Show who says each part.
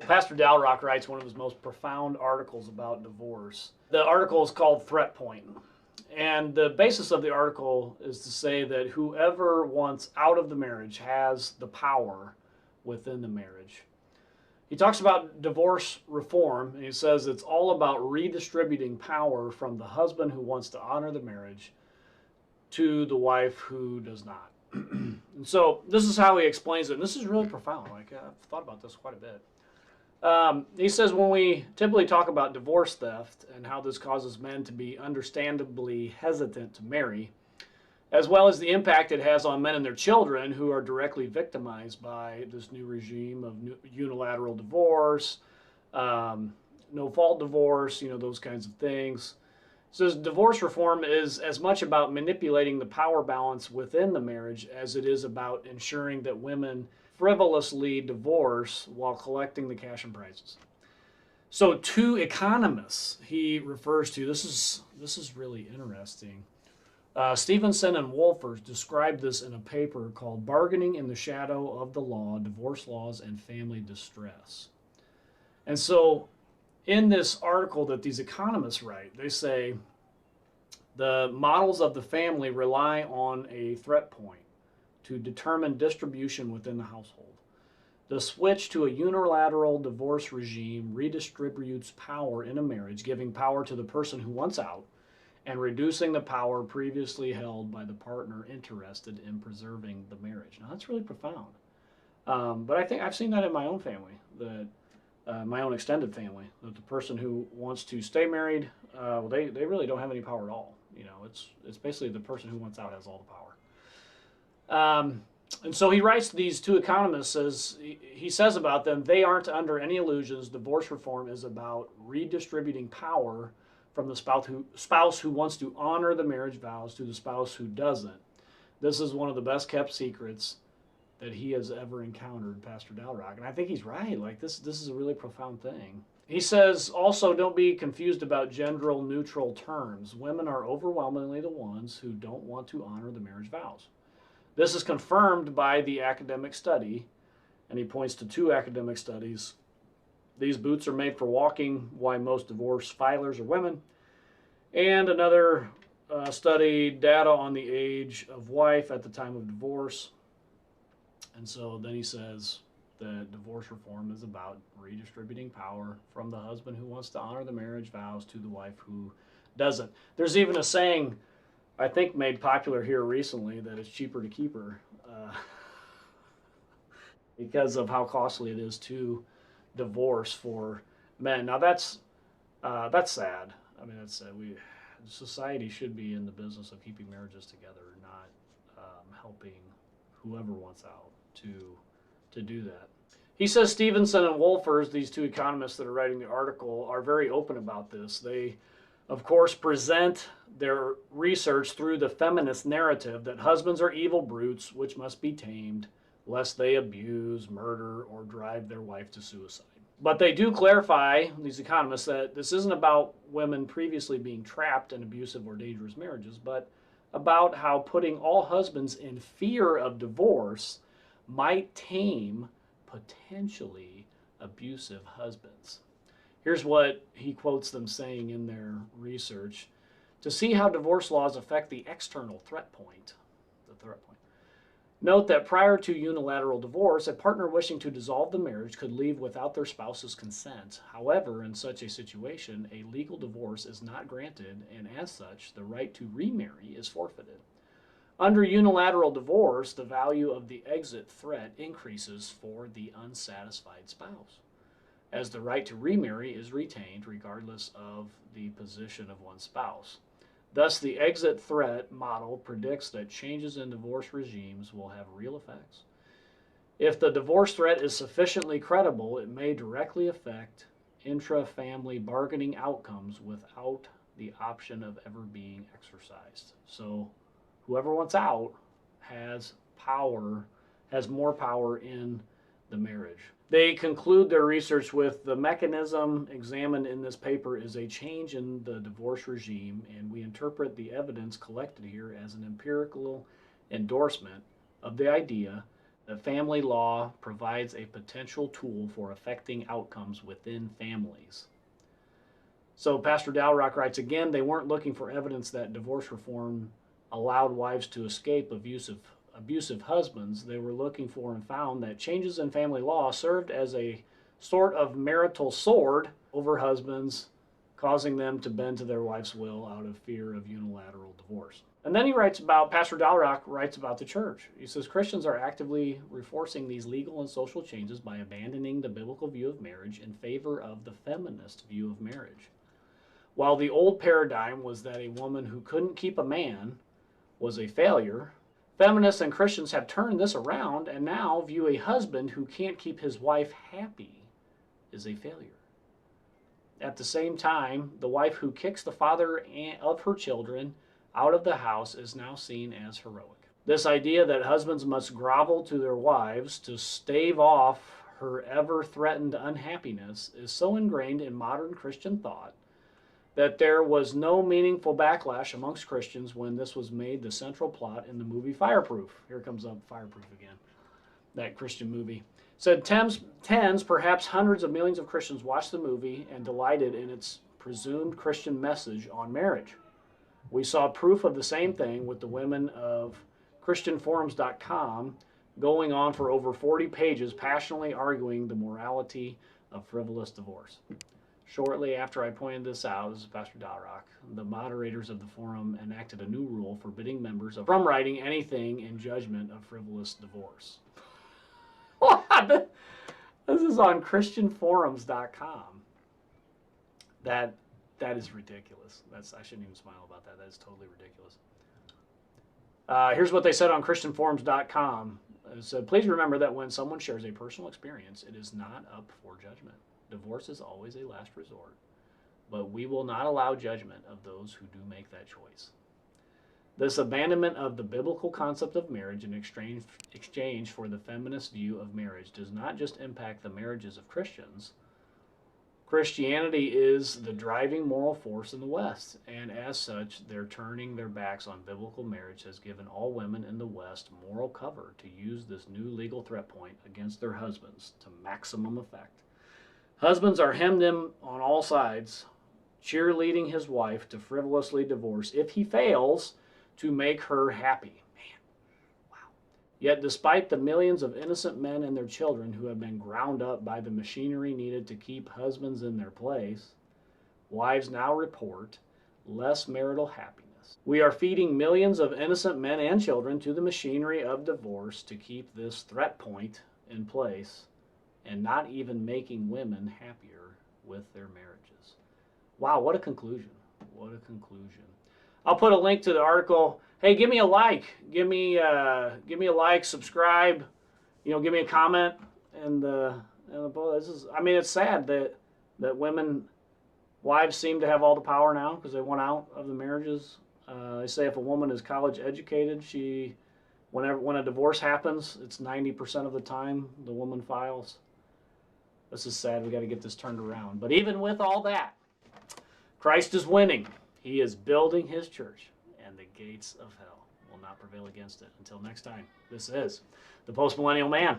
Speaker 1: Pastor Dalrock writes one of his most profound articles about divorce. The article is called Threat Point. And the basis of the article is to say that whoever wants out of the marriage has the power within the marriage. He talks about divorce reform, and he says it's all about redistributing power from the husband who wants to honor the marriage to the wife who does not. And so this is how he explains it. And this is really profound. Like, I've thought about this quite a bit. He says when we typically talk about divorce theft and how this causes men to be understandably hesitant to marry, as well as the impact it has on men and their children who are directly victimized by this new regime of unilateral divorce, no-fault divorce, those kinds of things. So divorce reform is as much about manipulating the power balance within the marriage as it is about ensuring that women frivolously divorce while collecting the cash and prizes. So two economists he refers to, this is really interesting. Stevenson and Wolfers described this in a paper called Bargaining in the Shadow of the Law, Divorce Laws and Family Distress. And so in this article that these economists write, they say the models of the family rely on a threat point to determine distribution within the household. The switch to a unilateral divorce regime redistributes power in a marriage, giving power to the person who wants out and reducing the power previously held by the partner interested in preserving the marriage. Now, that's really profound. But I think I've seen that in my own family, my own extended family, that the person who wants to stay married, they really don't have any power at all. It's basically the person who wants out has all the power. And so he writes these two economists, he says about them, they aren't under any illusions. Divorce reform is about redistributing power from the spouse who wants to honor the marriage vows to the spouse who doesn't. This is one of the best kept secrets that he has ever encountered, Pastor Dalrock. And I think he's right. Like this is a really profound thing. He says also, don't be confused about gender neutral terms. Women are overwhelmingly the ones who don't want to honor the marriage vows. This is confirmed by the academic study, and he points to two academic studies. These boots are made for walking, why most divorce filers are women. And another study, data on the age of wife at the time of divorce. And so then he says that divorce reform is about redistributing power from the husband who wants to honor the marriage vows to the wife who doesn't. There's even a saying, I think made popular here recently, that it's cheaper to keep her because of how costly it is to divorce for men. Now that's sad. I mean, that's sad. Society should be in the business of keeping marriages together, not helping whoever wants out to do that. He says Stevenson and Wolfers, these two economists that are writing the article, are very open about this. They, of course, present their research through the feminist narrative that husbands are evil brutes which must be tamed, lest they abuse, murder, or drive their wife to suicide. But they do clarify, these economists, that this isn't about women previously being trapped in abusive or dangerous marriages, but about how putting all husbands in fear of divorce might tame potentially abusive husbands. Here's what he quotes them saying in their research. To see how divorce laws affect the external threat point, note that prior to unilateral divorce, a partner wishing to dissolve the marriage could leave without their spouse's consent. However, in such a situation, a legal divorce is not granted, and as such, the right to remarry is forfeited. Under unilateral divorce, the value of the exit threat increases for the unsatisfied spouse, as the right to remarry is retained regardless of the position of one spouse. Thus, the exit threat model predicts that changes in divorce regimes will have real effects. If the divorce threat is sufficiently credible, it may directly affect intra-family bargaining outcomes without the option of ever being exercised. So whoever wants out has more power in the marriage. They conclude their research with the mechanism examined in this paper is a change in the divorce regime, and we interpret the evidence collected here as an empirical endorsement of the idea The family law provides a potential tool for affecting outcomes within families. So Pastor Dalrock writes, again, they weren't looking for evidence that divorce reform allowed wives to escape abusive husbands. They were looking for and found that changes in family law served as a sort of marital sword over husbands, causing them to bend to their wife's will out of fear of unilateral divorce. And then Pastor Dalrock writes about the church. He says, Christians are actively reinforcing these legal and social changes by abandoning the biblical view of marriage in favor of the feminist view of marriage. While the old paradigm was that a woman who couldn't keep a man was a failure, feminists and Christians have turned this around and now view a husband who can't keep his wife happy as a failure. At the same time, the wife who kicks the father of her children out of the house is now seen as heroic. This idea that husbands must grovel to their wives to stave off her ever-threatened unhappiness is so ingrained in modern Christian thought that there was no meaningful backlash amongst Christians when this was made the central plot in the movie Fireproof. Here comes up Fireproof again, that Christian movie. Said tens, perhaps hundreds of millions of Christians watched the movie and delighted in its presumed Christian message on marriage. We saw proof of the same thing with the women of ChristianForums.com going on for over 40 pages passionately arguing the morality of frivolous divorce. Shortly after I pointed this out, this is Pastor Dalrock, the moderators of the forum enacted a new rule forbidding members from writing anything in judgment of frivolous divorce. What? This is on ChristianForums.com. That is ridiculous. I shouldn't even smile about that. That is totally ridiculous. Here's what they said on ChristianForums.com. It said, please remember that when someone shares a personal experience, it is not up for judgment. Divorce is always a last resort, but we will not allow judgment of those who do make that choice. This abandonment of the biblical concept of marriage in exchange for the feminist view of marriage does not just impact the marriages of Christians. Christianity is the driving moral force in the West, and as such, their turning their backs on biblical marriage has given all women in the West moral cover to use this new legal threat point against their husbands to maximum effect. Husbands are hemmed in on all sides, cheerleading his wife to frivolously divorce if he fails to make her happy. Man, wow. Yet despite the millions of innocent men and their children who have been ground up by the machinery needed to keep husbands in their place, wives now report less marital happiness. We are feeding millions of innocent men and children to the machinery of divorce to keep this threat point in place, and not even making women happier with their marriages. Wow, what a conclusion. What a conclusion. I'll put a link to the article. Hey, give me a like. Give me a like, subscribe, give me a comment. And it's sad that wives seem to have all the power now because they want out of the marriages. They say if a woman is college educated, when a divorce happens, it's 90% of the time the woman files. This is sad. We got to get this turned around. But even with all that, Christ is winning. He is building his church, and the gates of hell will not prevail against it. Until next time, this is the Postmillennial Man.